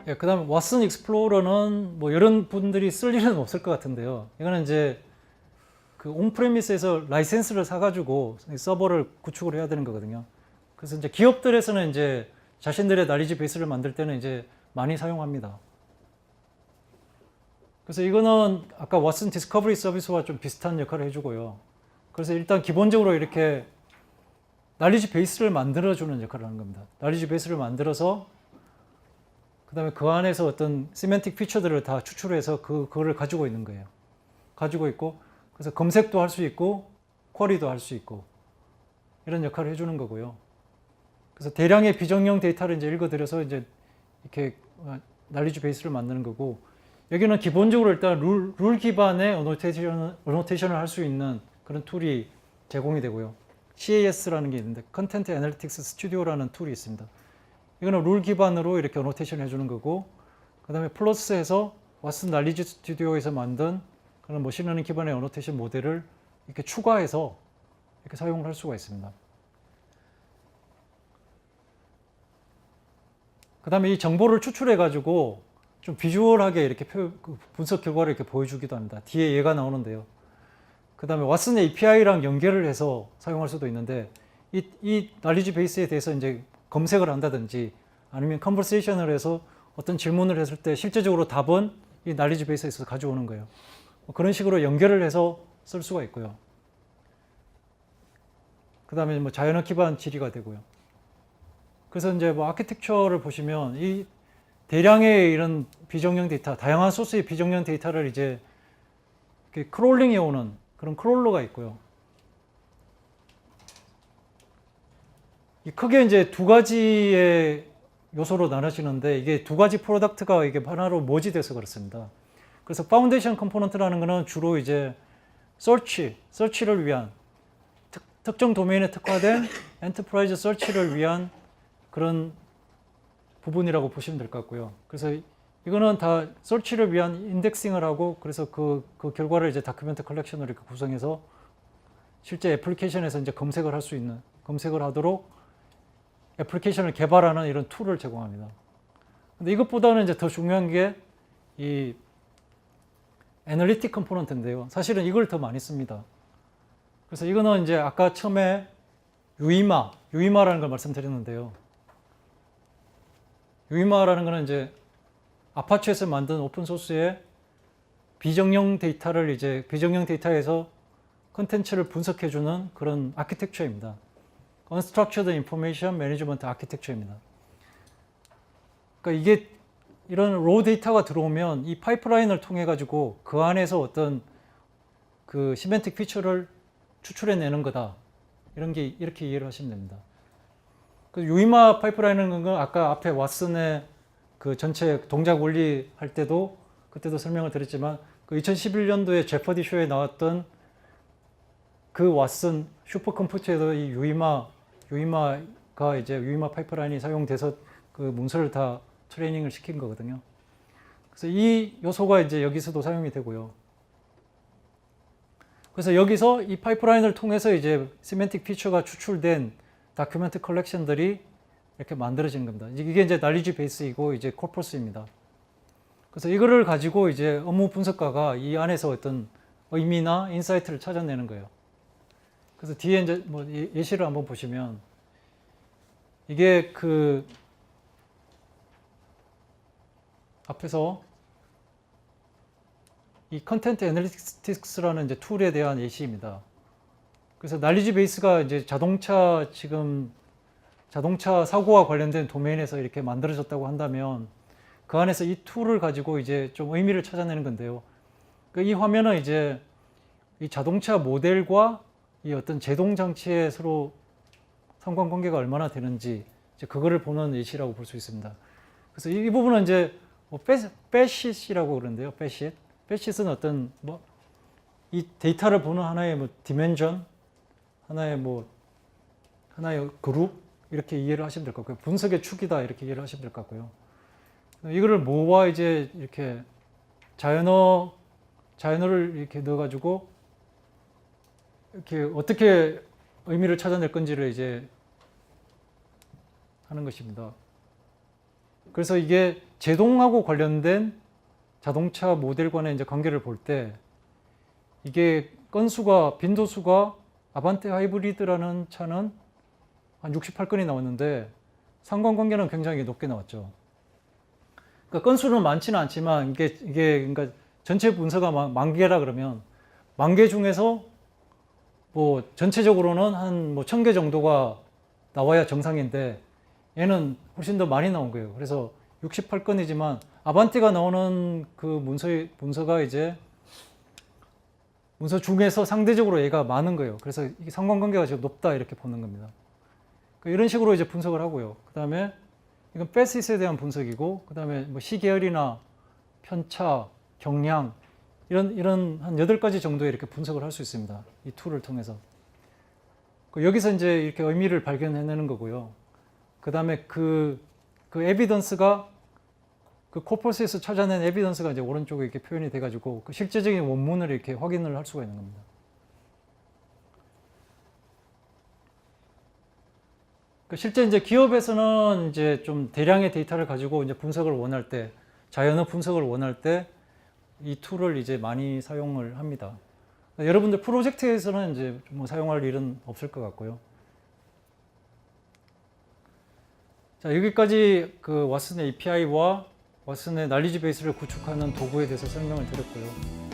예, 그 다음에 왓슨 익스플로러는 뭐 이런 분들이 쓸 일은 없을 것 같은데요. 이거는 이제 그 온프레미스에서 라이센스를 사가지고 서버를 구축을 해야 되는 거거든요. 그래서 이제 기업들에서는 이제 자신들의 나리지 베이스를 만들 때는 이제 많이 사용합니다. 그래서 이거는 아까 왓슨 디스커버리 서비스와 좀 비슷한 역할을 해주고요. 그래서 일단 기본적으로 이렇게 나리지 베이스를 만들어주는 역할을 하는 겁니다. 나리지 베이스를 만들어서 그 다음에 그 안에서 어떤 시멘틱 피처들을 다 추출해서 그거를 가지고 있는 거예요. 가지고 있고, 그래서 검색도 할 수 있고, 쿼리도 할 수 있고, 이런 역할을 해주는 거고요. 그래서 대량의 비정형 데이터를 이제 읽어들여서 이제 이렇게 날리지 베이스를 만드는 거고, 여기는 기본적으로 일단 룰 기반의 어노테이션을 할 수 있는 그런 툴이 제공이 되고요. CAS라는 게 있는데, 컨텐트 애널리틱스 스튜디오라는 툴이 있습니다. 이거는 룰 기반으로 이렇게 어노테이션 해주는 거고, 그 다음에 플러스해서 왓슨 날리지 스튜디오에서 만든 그런 머신러닝 기반의 어노테이션 모델을 이렇게 추가해서 이렇게 사용을 할 수가 있습니다. 그 다음에 이 정보를 추출해 가지고 좀 비주얼하게 이렇게 분석 결과를 이렇게 보여주기도 합니다. 뒤에 얘가 나오는데요. 그 다음에 왓슨 API랑 연결을 해서 사용할 수도 있는데, 이 날리지 베이스에 대해서 이제 검색을 한다든지 아니면 컨버세이션을 해서 어떤 질문을 했을 때 실제적으로 답은 이 날리지 베이스에서 가져오는 거예요. 그런 식으로 연결을 해서 쓸 수가 있고요. 그 다음에 뭐 자연어 기반 질의가 되고요. 그래서 이제 뭐 아키텍처를 보시면 이 대량의 이런 비정형 데이터, 다양한 소스의 비정형 데이터를 이제 이렇게 크롤링해 오는 그런 크롤러가 있고요. 크게 이제 두 가지의 요소로 나눠지는데, 이게 두 가지 프로덕트가 이게 하나로 모지돼서 그렇습니다. 그래서 파운데이션 컴포넌트라는 거는 주로 이제 서치를 위한 특정 도메인에 특화된 엔터프라이즈 서치를 위한 그런 부분이라고 보시면 될 것 같고요. 그래서 이거는 다 서치를 위한 인덱싱을 하고, 그래서 그 결과를 이제 다큐멘트 컬렉션으로 이렇게 구성해서 실제 애플리케이션에서 이제 검색을 할 수 있는, 검색을 하도록 애플리케이션을 개발하는 이런 툴을 제공합니다. 근데 이것보다는 이제 더 중요한 게 이 애널리틱 컴포넌트인데요. 사실은 이걸 더 많이 씁니다. 그래서 이거는 이제 아까 처음에 유이마라는 걸 말씀드렸는데요. 유이마라는 거는 이제 아파치에서 만든 오픈소스의 비정형 데이터를 이제 비정형 데이터에서 컨텐츠를 분석해주는 그런 아키텍처입니다. Unstructured Information Management Architecture입니다. 그러니까 이게 이런 로우 데이터가 들어오면 이 파이프라인을 통해 가지고 그 안에서 어떤 그 시멘틱 피처를 추출해내는 거다. 이런 게 이렇게 이해를 하시면 됩니다. 그 유이마 파이프라인은 건 아까 앞에 왓슨의 그 전체 동작 원리 할 때도 그때도 설명을 드렸지만, 그 2011년도에 제퍼디 쇼에 나왔던 그 왓슨 슈퍼컴퓨터에도 이 유이마가 이제 유이마 파이프라인이 사용돼서 그 문서를 다 트레이닝을 시킨 거거든요. 그래서 이 요소가 이제 여기서도 사용이 되고요. 그래서 여기서 이 파이프라인을 통해서 이제 시멘틱 피처가 추출된 다큐멘트 컬렉션들이 이렇게 만들어지는 겁니다. 이게 이제 날리지 베이스이고 이제 코퍼스입니다. 그래서 이거를 가지고 이제 업무 분석가가 이 안에서 어떤 의미나 인사이트를 찾아내는 거예요. 그래서 뒤에 이제 뭐 예시를 한번 보시면, 이게 그 앞에서 이 컨텐트 애널리틱스라는 이제 툴에 대한 예시입니다. 그래서 날리지 베이스가 이제 자동차 사고와 관련된 도메인에서 이렇게 만들어졌다고 한다면, 그 안에서 이 툴을 가지고 이제 좀 의미를 찾아내는 건데요. 이 화면은 이제 이 자동차 모델과 이 어떤 제동 장치의 서로 상관관계가 얼마나 되는지 이제 그거를 보는 예시라고 볼 수 있습니다. 그래서 이 부분은 이제 뭐 패시라고 그러는데요. 패시는 어떤 뭐 이 데이터를 보는 하나의 뭐 디멘전, 하나의 그룹 이렇게 이해를 하시면 될 것 같고요. 분석의 축이다 이렇게 이해를 하시면 될 것 같고요. 이거를 뭐와 이제 이렇게 자연어를 이렇게 넣어가지고 이렇게 어떻게 의미를 찾아낼 건지를 이제 하는 것입니다. 그래서 이게 제동하고 관련된 자동차 모델 간의 이제 관계를 볼 때 이게 건수가 빈도수가 아반떼 하이브리드라는 차는 한 68건이 나왔는데 상관관계는 굉장히 높게 나왔죠. 그러니까 건수는 많지는 않지만 이게 그러니까 전체 분서가 만 개라 그러면 만 개 중에서 뭐 전체적으로는 한 뭐 1000개 정도가 나와야 정상인데 얘는 훨씬 더 많이 나온 거예요. 그래서 68건이지만 아반떼가 나오는 그 문서가 이제 문서 중에서 상대적으로 얘가 많은 거예요. 그래서 이게 상관관계가 지금 높다 이렇게 보는 겁니다. 이런 식으로 이제 분석을 하고요. 그 다음에 이건 패시스에 대한 분석이고, 그 다음에 뭐 시계열이나 편차, 경량 이런 한 8가지 정도의 이렇게 분석을 할 수 있습니다. 이 툴을 통해서. 여기서 이제 이렇게 의미를 발견해내는 거고요. 그 다음에 그 에비던스가 그 코퍼스에서 찾아낸 에비던스가 이제 오른쪽에 이렇게 표현이 돼가지고 그 실제적인 원문을 이렇게 확인을 할 수가 있는 겁니다. 실제 이제 기업에서는 이제 좀 대량의 데이터를 가지고 이제 분석을 원할 때, 자연어 분석을 원할 때 이 툴을 이제 많이 사용을 합니다. 여러분들 프로젝트에서는 이제 뭐 사용할 일은 없을 것 같고요. 자, 여기까지 그 왓슨의 API와 왓슨의 날리지 베이스를 구축하는 도구에 대해서 설명을 드렸고요.